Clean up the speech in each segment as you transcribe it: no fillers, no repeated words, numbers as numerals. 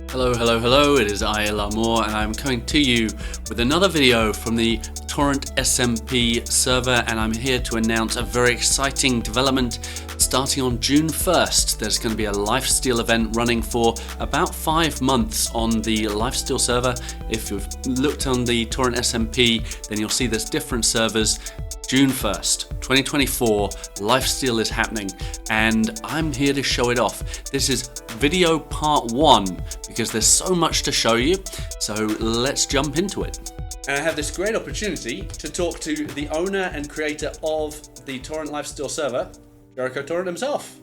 Hello, hello, hello, it is Ihlamur and I'm coming to you with another video from the Torrent SMP server, and I'm here to announce a very exciting development starting on June 1st. There's going to be a Lifesteal event running for about 5 months on the Lifesteal server. If you've looked on the Torrent SMP, then you'll see there's different servers. June 1st, 2024, Lifesteal is happening, and I'm here to show it off. This is video part 1 because there's so much to show you, so let's jump into it. And I have this great opportunity to talk to the owner and creator of the Torrent Lifesteal server, Jericho Torrent himself.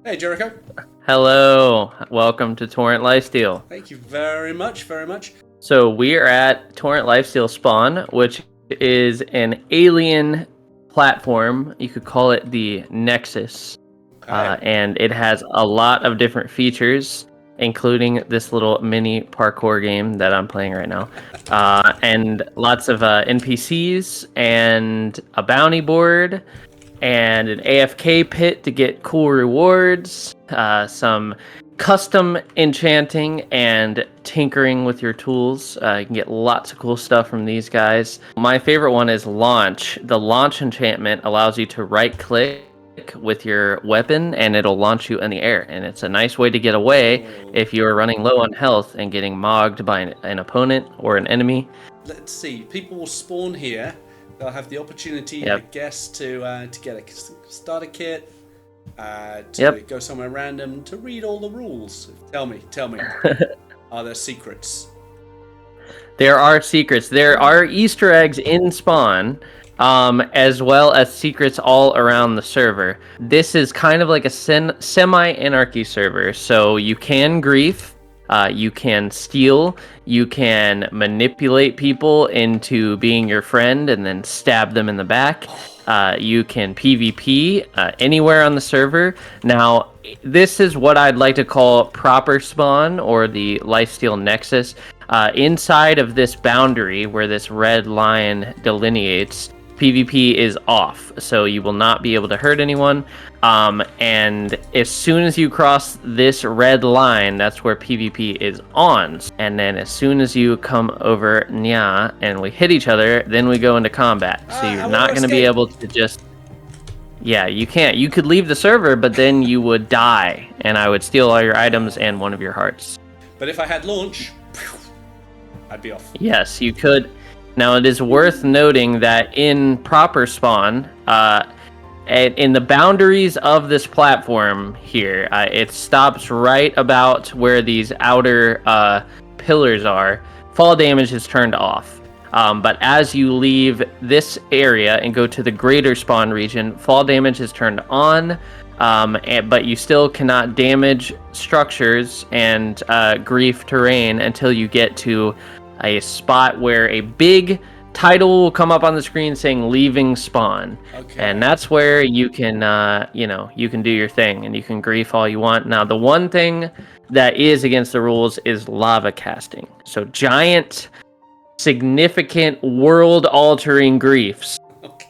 Hey Jericho. Hello, welcome to Torrent Lifesteal. Thank you very much, very much. So we are at Torrent Lifesteal Spawn, which is an alien platform. You could call it the Nexus. And it has a lot of different features, including this little mini parkour game that I'm playing right now. And lots of NPCs and a bounty board and an AFK pit to get cool rewards, some custom enchanting and tinkering with your tools. You can get lots of cool stuff from these guys. My favorite one is Launch. The Launch enchantment allows you to right click with your weapon and it'll launch you in the air, and it's a nice way to get away if you're running low on health and getting mogged by an opponent or an enemy. Let's see, people will spawn here. They'll have the opportunity, I guess, to get a starter kit, to go somewhere random, to read all the rules. Tell me, are there secrets? There are secrets. There are Easter eggs in Spawn, as well as secrets all around the server. This is kind of like a semi-anarchy server, so you can grief, you can steal, you can manipulate people into being your friend and then stab them in the back. You can PvP anywhere on the server. Now, this is what I'd like to call proper spawn, or the Lifesteal Nexus. Inside of this boundary where this red line delineates, PvP is off, so you will not be able to hurt anyone. And as soon as you cross this red line, that's where PvP is on. And then as soon as you come over Nya and we hit each other, then we go into combat. So you're not going to be able to just... Yeah, you can't. You could leave the server, but then you would die, and I would steal all your items and one of your hearts. But if I had launch, I'd be off. Yes, you could. Now, it is worth noting that in proper spawn, in the boundaries of this platform here, it stops right about where these outer pillars are. Fall damage is turned off. But as you leave this area and go to the greater spawn region, fall damage is turned on, but you still cannot damage structures and grief terrain until you get to a spot where a big title will come up on the screen saying leaving spawn. Okay. And that's where you can you can do your thing and you can grief all you want. Now, the one thing that is against the rules is lava casting. So giant, significant, world altering griefs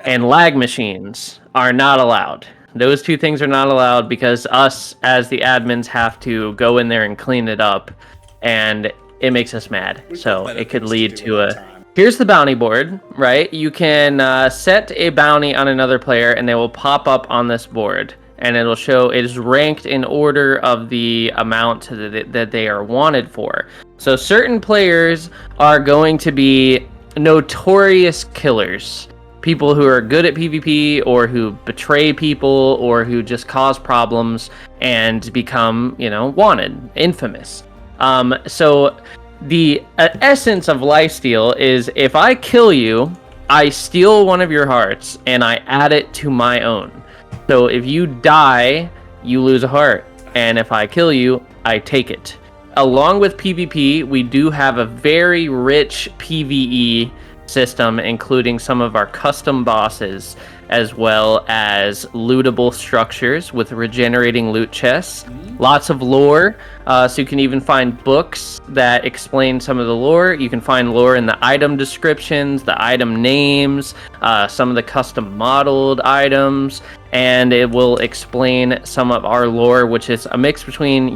and lag machines are not allowed. Those two things are not allowed because us as the admins have to go in there and clean it up, and it makes us mad. So it could lead to a... Here's the bounty board, right? You can set a bounty on another player and they will pop up on this board. And it'll show it is ranked in order of the amount that they are wanted for. So certain players are going to be notorious killers. People who are good at PvP, or who betray people, or who just cause problems and become, wanted, infamous. So the essence of Lifesteal is if I kill you, I steal one of your hearts and I add it to my own. So if you die, you lose a heart. And if I kill you, I take it. Along with PvP, we do have a very rich PvE system, including some of our custom bosses, as well as lootable structures with regenerating loot chests. Lots of lore, so you can even find books that explain some of the lore. You can find lore in the item descriptions, the item names, some of the custom modeled items, and it will explain some of our lore, which is a mix between,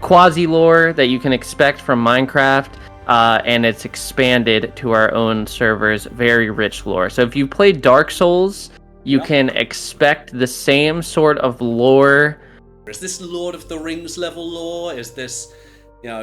quasi lore that you can expect from Minecraft, and it's expanded to our own servers. Very rich lore. So if you played Dark Souls, you can expect the same sort of lore. Is this Lord of the Rings level lore? Is this,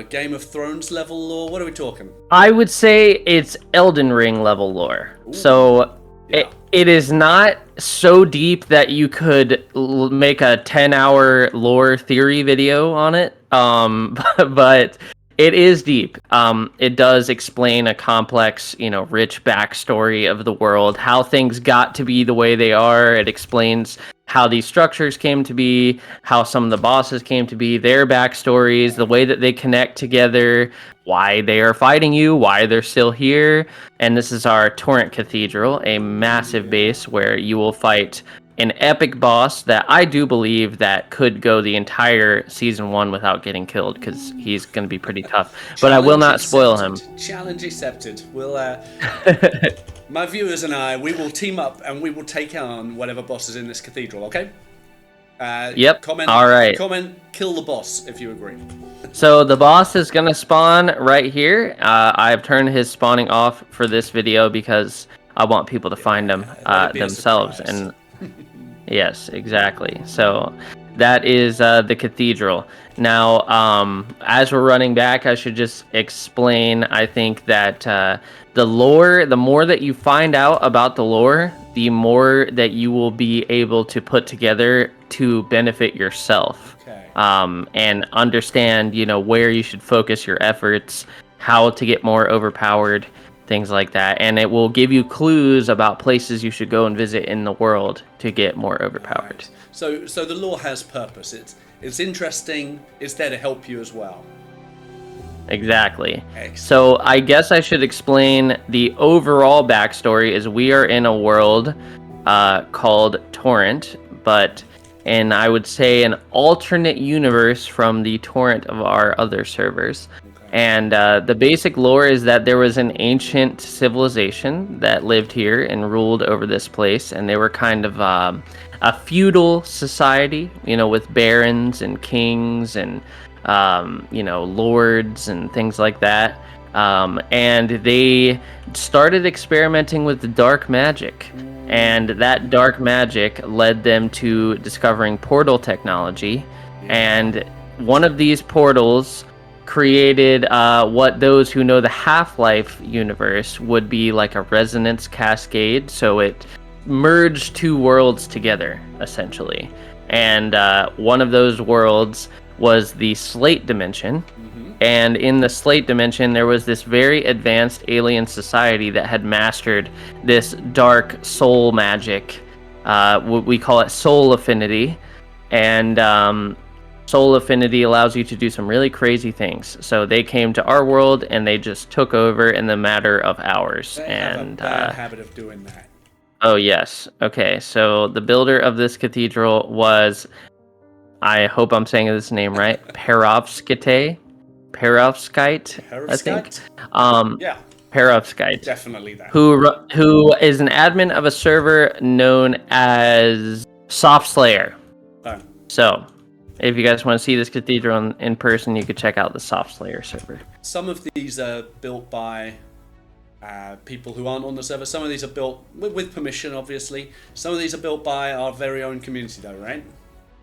Game of Thrones level lore? What are we talking? I would say it's Elden Ring level lore. Ooh, so it is not so deep that you could make a 10-hour lore theory video on it. But it is deep. It does explain a complex, rich backstory of the world, how things got to be the way they are. It explains how these structures came to be, how some of the bosses came to be, their backstories, the way that they connect together, why they are fighting you, why they're still here. And this is our Torrent Cathedral, a massive base where you will fight an epic boss that I do believe that could go the entire season 1 without getting killed, because he's going to be pretty tough. But I will not spoil him. Challenge accepted. We'll, my viewers and I, we will team up and we will take on whatever boss is in this cathedral, okay? Yep. All right. Comment, kill the boss if you agree. So the boss is going to spawn right here. I've turned his spawning off for this video because I want people to find him themselves. And yes, exactly. So that is the cathedral. Now, as we're running back, I should just explain, I think that the lore, the more that you find out about the lore, the more that you will be able to put together to benefit yourself. Okay. And understand, where you should focus your efforts, how to get more overpowered, things like that. And it will give you clues about places you should go and visit in the world to get more overpowered. Right. So the lore has purpose. It's interesting. It's there to help you as well. Exactly. Excellent. So I guess I should explain the overall backstory. Is we are in a world called Torrent, but in, I would say, an alternate universe from the Torrent of our other servers. And the basic lore is that there was an ancient civilization that lived here and ruled over this place, and they were kind of a feudal society, with barons and kings and lords and things like that. And they started experimenting with the dark magic, and that dark magic led them to discovering portal technology. And one of these portals created what those who know the Half-Life universe would be like a resonance cascade. So it merged two worlds together, essentially. And one of those worlds was the Slate Dimension. And in the Slate Dimension, there was this very advanced alien society that had mastered this dark soul magic. We call it soul affinity. And soul affinity allows you to do some really crazy things. So they came to our world and they just took over in the matter of hours. They have a bad habit of doing that. Oh, yes. Okay, so the builder of this cathedral was, I hope I'm saying this name right, Perovskite, I think. Yeah. Perovskite. Definitely that. Who is an admin of a server known as Soft Slayer. Oh. So, if you guys want to see this cathedral in person, you could check out the Soft Slayer server. Some of these are built by people who aren't on the server. Some of these are built with permission, obviously. Some of these are built by our very own community, though, right?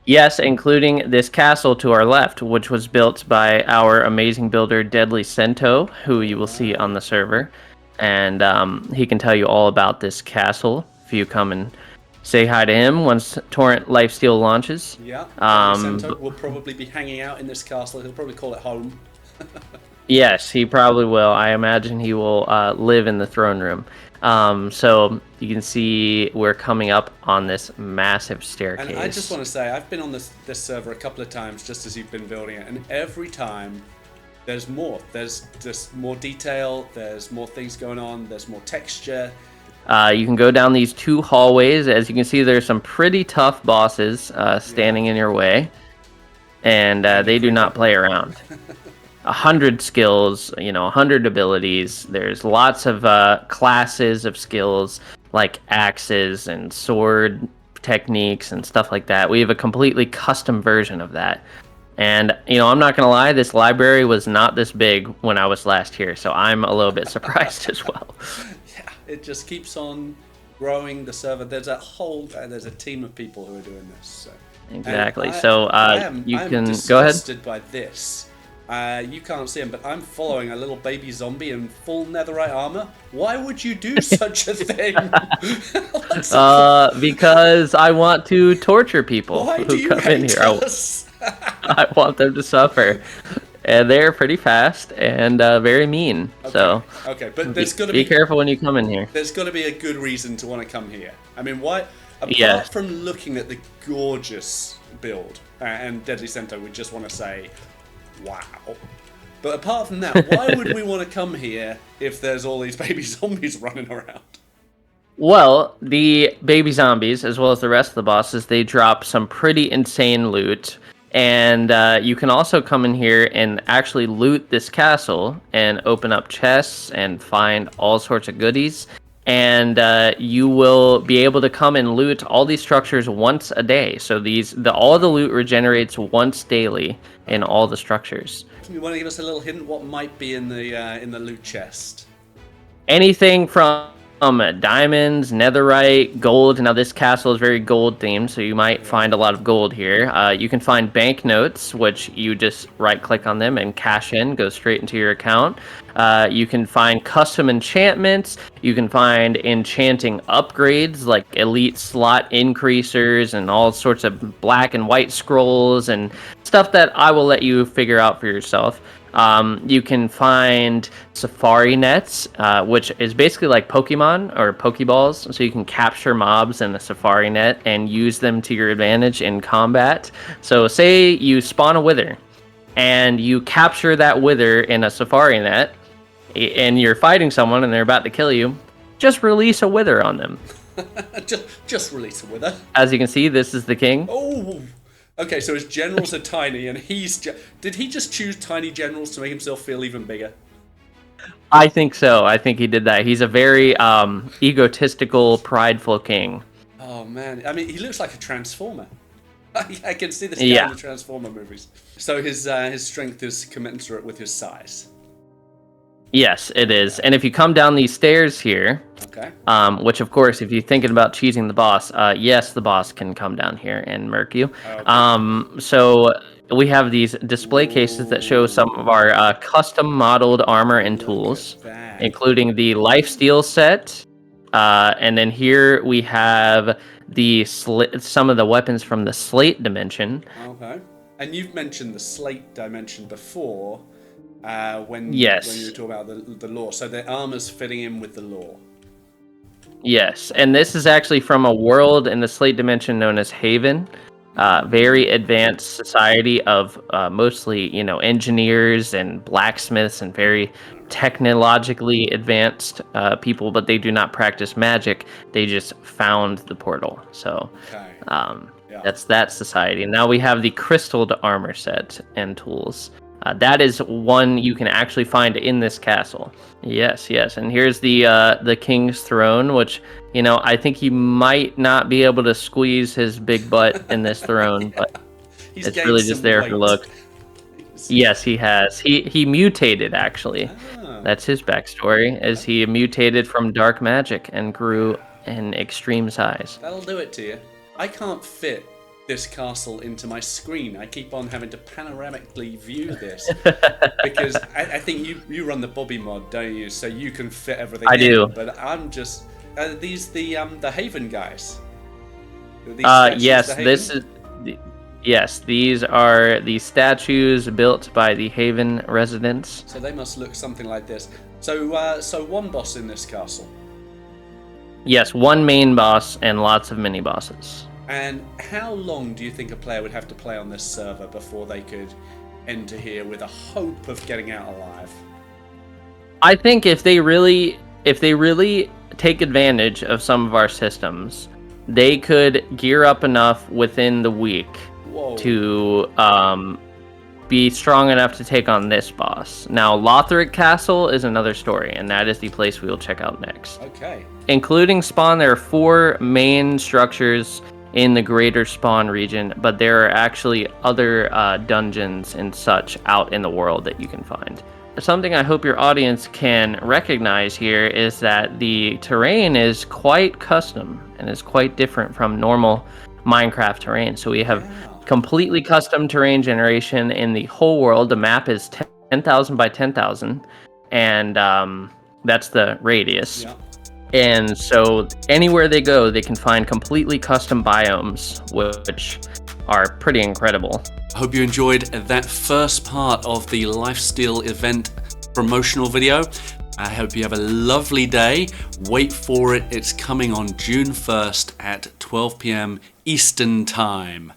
Yes, including this castle to our left, which was built by our amazing builder, Deadly Cento, who you will see on the server. And he can tell you all about this castle if you come and say hi to him once Torrent Lifesteal launches. Yeah, Deadly Cento will probably be hanging out in this castle. He'll probably call it home. Yes, he probably will. I imagine he will live in the throne room. So you can see we're coming up on this massive staircase. And I just want to say, I've been on this server a couple of times just as you've been building it, and every time there's more. There's just more detail, there's more things going on, there's more texture. You can go down these two hallways. As you can see, there's some pretty tough bosses standing in your way, and they do not play around. 100 skills, 100 abilities. There's lots of classes of skills like axes and sword techniques and stuff like that. We have a completely custom version of that. And, I'm not going to lie, this library was not this big when I was last here, so I'm a little bit surprised as well. Yeah, it just keeps on growing the server. There's a team of people who are doing this. So. Exactly. I'm you can go ahead. Disgusted by this. You can't see him, but I'm following a little baby zombie in full netherite armor. Why would you do such a thing? Because I want to torture people who come in here. I want them to suffer. And they're pretty fast and very mean. Okay. Okay, but there's got to be careful when you come in here. There's got to be a good reason to want to come here. I mean, why? Apart from looking at the gorgeous build and Deadly Cento, we just want to say, wow. But apart from that, why would we want to come here if there's all these baby zombies running around? Well, the baby zombies, as well as the rest of the bosses, they drop some pretty insane loot. And you can also come in here and actually loot this castle and open up chests and find all sorts of goodies. And you will be able to come and loot all these structures once a day. So all the loot regenerates once daily in all the structures. You want to give us a little hint what might be in the loot chest? Anything from diamonds, netherite, gold. Now this castle is very gold themed, so you might find a lot of gold here. You can find banknotes, which you just right click on them and cash in, go straight into your account. You can find custom enchantments. You can find enchanting upgrades like elite slot increasers and all sorts of black and white scrolls and stuff that I will let you figure out for yourself. You can find safari nets, which is basically like Pokemon or Pokeballs. So you can capture mobs in a safari net and use them to your advantage in combat. So say you spawn a wither and you capture that wither in a safari net and you're fighting someone and they're about to kill you, just release a wither on them. just release a wither. As you can see, this is the king. Oh! Okay, so his generals are tiny, and did he just choose tiny generals to make himself feel even bigger? I think so. I think he did that. He's a very egotistical, prideful king. Oh, man. I mean, he looks like a Transformer. I can see this guy in the Transformer movies. So his strength is commensurate with his size. Yes, it is. And if you come down these stairs here, which of course, if you're thinking about cheesing the boss, yes, the boss can come down here and murk you. Okay. So we have these display cases that show some of our custom modeled armor and tools, including the Lifesteal set. And then here we have some of the weapons from the Slate dimension. Okay. And you've mentioned the Slate dimension before. When you were talking about the lore, so the armor's fitting in with the lore. Yes, and this is actually from a world in the Slate dimension known as Haven. Very advanced society of mostly, engineers and blacksmiths and very technologically advanced people, but they do not practice magic. They just found the portal. So that's that society. And now we have the crystalled armor set and tools. That is one you can actually find in this castle. Yes. And here's the king's throne, which, I think he might not be able to squeeze his big butt in this throne, but it's really just there for look. Yes, he has. He mutated, actually. That's his backstory, as he mutated from dark magic and grew in extreme size. That'll do it to you. I can't fit this castle into my screen. I keep on having to panoramically view this because I think you run the Bobby mod, don't you? So you can fit everything. I do, but I'm just the Haven guys. Yes, these are the statues built by the Haven residents. So they must look something like this. So one boss in this castle. Yes, one main boss and lots of mini bosses. And how long do you think a player would have to play on this server before they could enter here with a hope of getting out alive? I think if they really take advantage of some of our systems, they could gear up enough within the week to be strong enough to take on this boss. Now, Lothric Castle is another story, and that is the place we will check out next. Okay. Including spawn, there are 4 main structures in the greater spawn region, but there are actually other dungeons and such out in the world that you can find. Something I hope your audience can recognize here is that the terrain is quite custom and is quite different from normal Minecraft terrain. So we have completely custom terrain generation in the whole world. The map is 10,000 by 10,000, and that's the radius. Yeah. And so anywhere they go, they can find completely custom biomes, which are pretty incredible. I hope you enjoyed that first part of the Lifesteal event promotional video. I hope you have a lovely day. Wait for it. It's coming on June 1st at 12 p.m. Eastern Time.